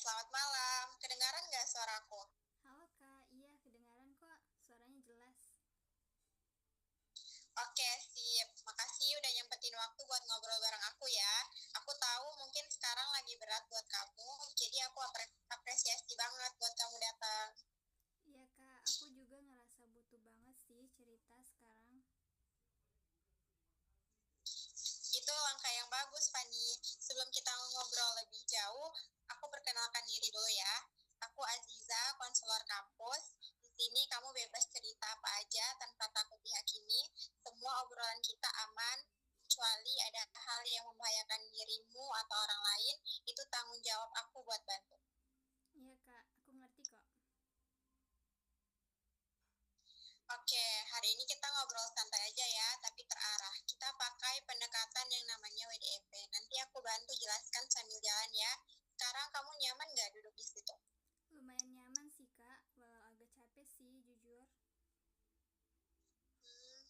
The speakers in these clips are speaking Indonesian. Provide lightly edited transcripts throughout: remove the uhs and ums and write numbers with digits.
Selamat malam. Kedengaran nggak suaraku? Halo Kak, iya kedengaran kok, suaranya jelas. Oke, sip. Makasih udah nyempetin waktu buat ngobrol bareng aku ya. Aku tahu mungkin sekarang lagi berat buat kamu, jadi aku apresiasi banget buat kamu datang. Iya Kak, aku juga ngerasa butuh banget sih cerita sekarang. Itu langkah yang bagus, Fani. Sebelum kita ngobrol lebih jauh, aku perkenalkan diri dulu ya. Aku Aziza, konselor kampus. Di sini kamu bebas cerita apa aja tanpa takut dihakimi. Semua obrolan kita aman, kecuali ada hal yang membahayakan dirimu atau orang lain, itu tanggung jawab aku buat bantu. Iya Kak, aku ngerti kok. Oke, hari ini kita ngobrol santai aja ya, tapi terarah. Kita pakai pendekatan yang namanya WDEP. Nanti aku bantu jelaskan sambil jalan ya. Sekarang kamu nyaman nggak duduk di situ? Lumayan nyaman sih Kak, walau agak capek sih jujur. Hmm,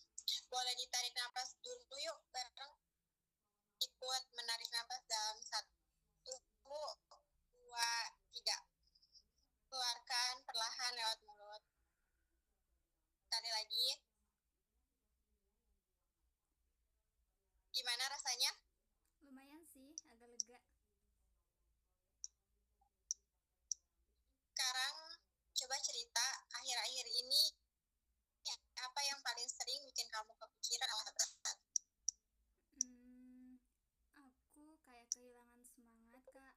boleh ditarik nafas dulu yuk bareng. Ikut menarik nafas dalam satu, dua, tiga. Keluarkan perlahan lewat mulut. Sekali lagi. Gimana rasanya? Lumayan sih, agak lega. Sekarang coba cerita akhir-akhir ini apa yang paling sering bikin kamu kepikiran atau berat? Hmm, aku kayak kehilangan semangat Kak.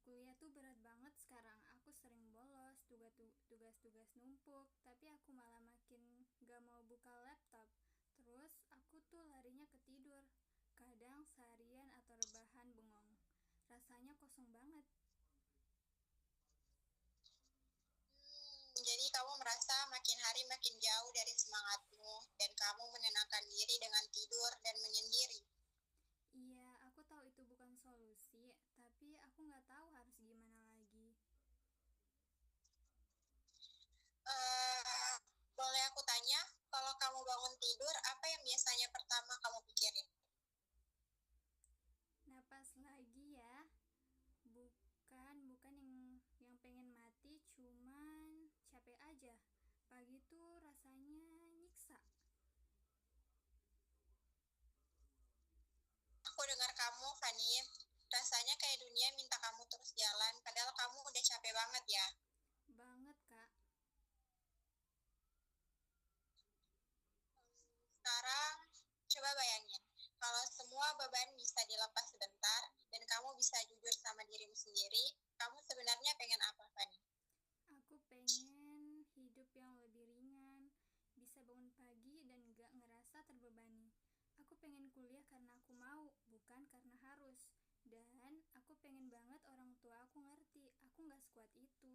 Kuliah tuh berat banget sekarang, aku sering bolos, tugas-tugas numpuk, tapi aku malah makin gak mau buka laptop. Terus aku tuh larinya ke tidur, kadang seharian atau rebahan bengong. Rasanya kosong banget. Jadi kamu merasa makin hari makin jauh dari semangatmu dan kamu menenangkan diri dengan tidur dan menyendiri. Iya, aku tahu itu bukan solusi, tapi aku nggak tahu harus gimana lagi. Eh, boleh aku tanya, kalau kamu bangun tidur, apa yang biasanya pertama kamu pikirin? Napas lagi ya. Bukan yang pengen mati, cuman capek aja. Pagi tuh rasanya nyiksa. Aku dengar kamu, Fani, rasanya kayak dunia minta kamu terus jalan, padahal kamu udah capek banget ya. Banget, Kak. Sekarang, coba bayangin, kalau semua beban bisa dilepas sebentar dan kamu bisa jujur sama dirimu sendiri, kamu sebenarnya pengen apa, Fani? Aku pengen hidup yang lebih ringan, bisa bangun pagi dan gak ngerasa terbebani. Aku pengen kuliah karena aku mau, bukan karena harus. Dan aku pengen banget orang tua aku ngerti, aku gak sekuat itu.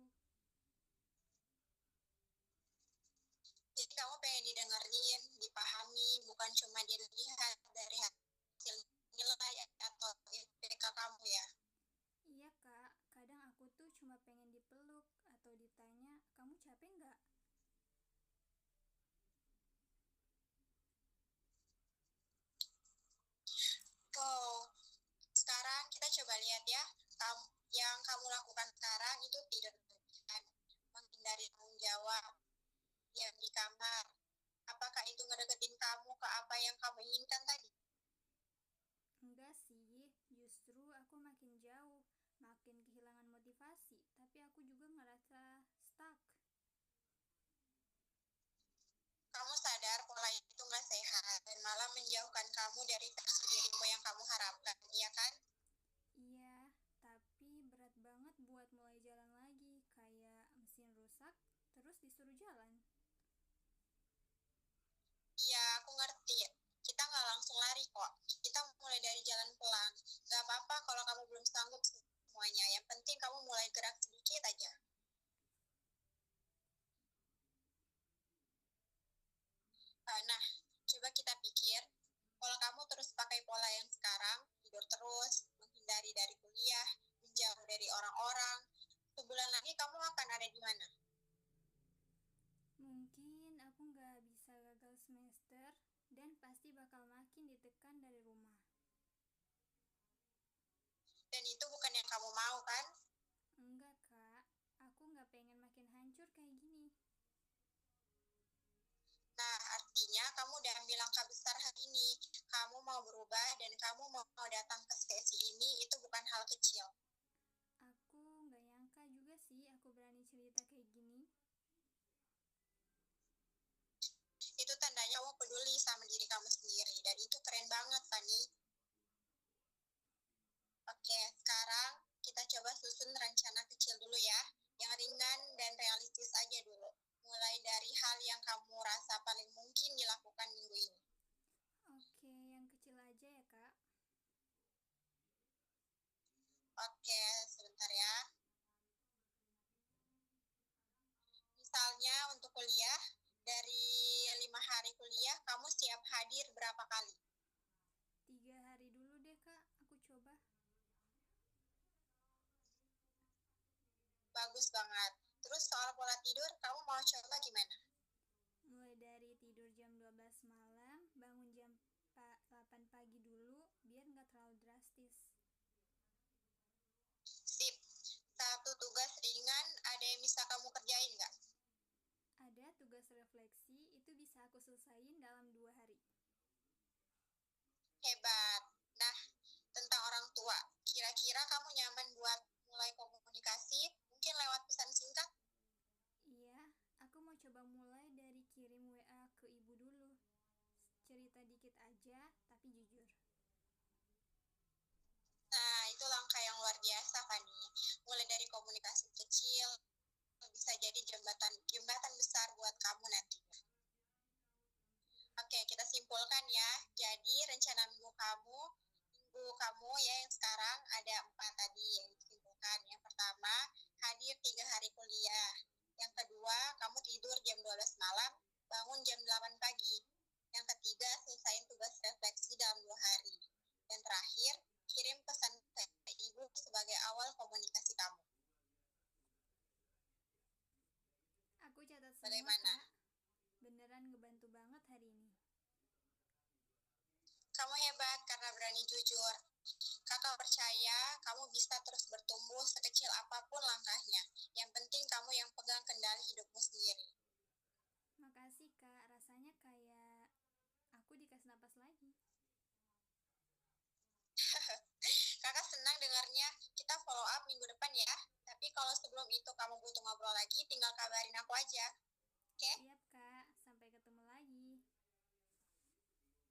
Jadi kamu pengen didengerin, dipahami, bukan cuma dilihat dari hasil nilai atau IPK kamu ya. Iya kak, kadang aku tuh cuma pengen dipeluk atau ditanya, kamu capek nggak? Oh, sekarang kita coba lihat ya, yang kamu lakukan sekarang itu tidur berlebihan, menghindari tanggung jawab, diam di kamar. Apakah itu ngedeketin kamu ke apa yang kamu inginkan tadi? Enggak sih, justru aku makin jauh, makin kehilangan motivasi, tapi aku juga ngerasa stuck. Kamu sadar pola itu nggak sehat dan malah menjauhkan kamu dari versi dirimu yang kamu harapkan, iya kan? Iya, tapi berat banget buat mulai jalan lagi, kayak mesin rusak, terus disuruh jalan. Iya, aku ngerti. Kita nggak langsung lari kok. Kita mulai dari jalan pelan. Nggak apa-apa kalau kamu belum sanggup semuanya. Yang penting kamu mulai gerak sedikit aja. Nah, coba kita pikir, kalau kamu terus pakai pola yang sekarang, tidur terus, menghindari dari kuliah, menjauh dari orang-orang, sebulan lagi kamu akan ada di mana? Mungkin aku nggak bisa gagal semester, dan pasti bakal makin ditekan dari rumah. Dan itu bukan yang kamu mau kan? Enggak Buktinya kamu udah ambil langkah besar hari ini. Kamu mau berubah dan kamu mau datang ke sesi ini, itu bukan hal kecil. Aku nggak nyangka juga sih aku berani cerita kayak gini. Itu tandanya kamu peduli sama diri kamu sendiri. Dan itu keren banget, Fanny. Oke, sekarang kita coba susun rencana kecil dulu ya. Yang ringan dan realistis aja dulu. Mulai dari hal yang kamu rasa paling mungkin dilakukan minggu ini. Oke, yang kecil aja ya kak. Oke, sebentar ya. Misalnya untuk kuliah, dari 5 hari kuliah, kamu siap hadir berapa kali? 3 hari dulu deh kak, aku coba. Bagus banget. Terus soal pola tidur, kamu mau coba gimana? Mulai dari tidur jam 12 malam, bangun jam 8 pagi dulu, biar nggak terlalu drastis. Sip. Satu tugas ringan, ada yang bisa kamu kerjain nggak? Ada tugas refleksi, itu bisa aku selesaiin dalam 2 hari. Hebat. Nah, tentang orang tua, kira-kira kamu nyaman buat mulai komunikasi, mungkin lewat pesan singkat? Iya, aku mau coba mulai dari kirim WA ke ibu dulu. Cerita dikit aja, tapi jujur. Nah, itu langkah yang luar biasa, Fani. Mulai dari komunikasi kecil, bisa jadi jembatan besar buat kamu nantinya. Oke, kita simpulkan ya. Jadi rencana minggu kamu ya yang sekarang ada 4 tadi yang disimpulkan. Yang pertama, hadir 3 hari kuliah. Yang kedua, kamu tidur jam 12 malam, bangun jam 8 pagi. Yang ketiga, selesaiin tugas refleksi dalam 2 hari. Dan terakhir, kirim pesan ke ibu sebagai awal komunikasi kamu. Aku catat semua Bagaimana? kak. Beneran ngebantu banget hari ini. Kamu hebat karena berani jujur. Kakak percaya kamu bisa terus bertumbuh sekecil apapun langkahnya. Yang penting kamu yang pegang kendali hidupmu sendiri. Makasih kak, rasanya kayak aku dikasih napas lagi. Kakak senang dengarnya. Kita follow up minggu depan ya. Tapi kalau sebelum itu kamu butuh ngobrol lagi, tinggal kabarin aku aja. Oke? Siap kak, sampai ketemu lagi.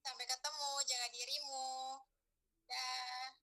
Sampai ketemu, jaga dirimu. Dah.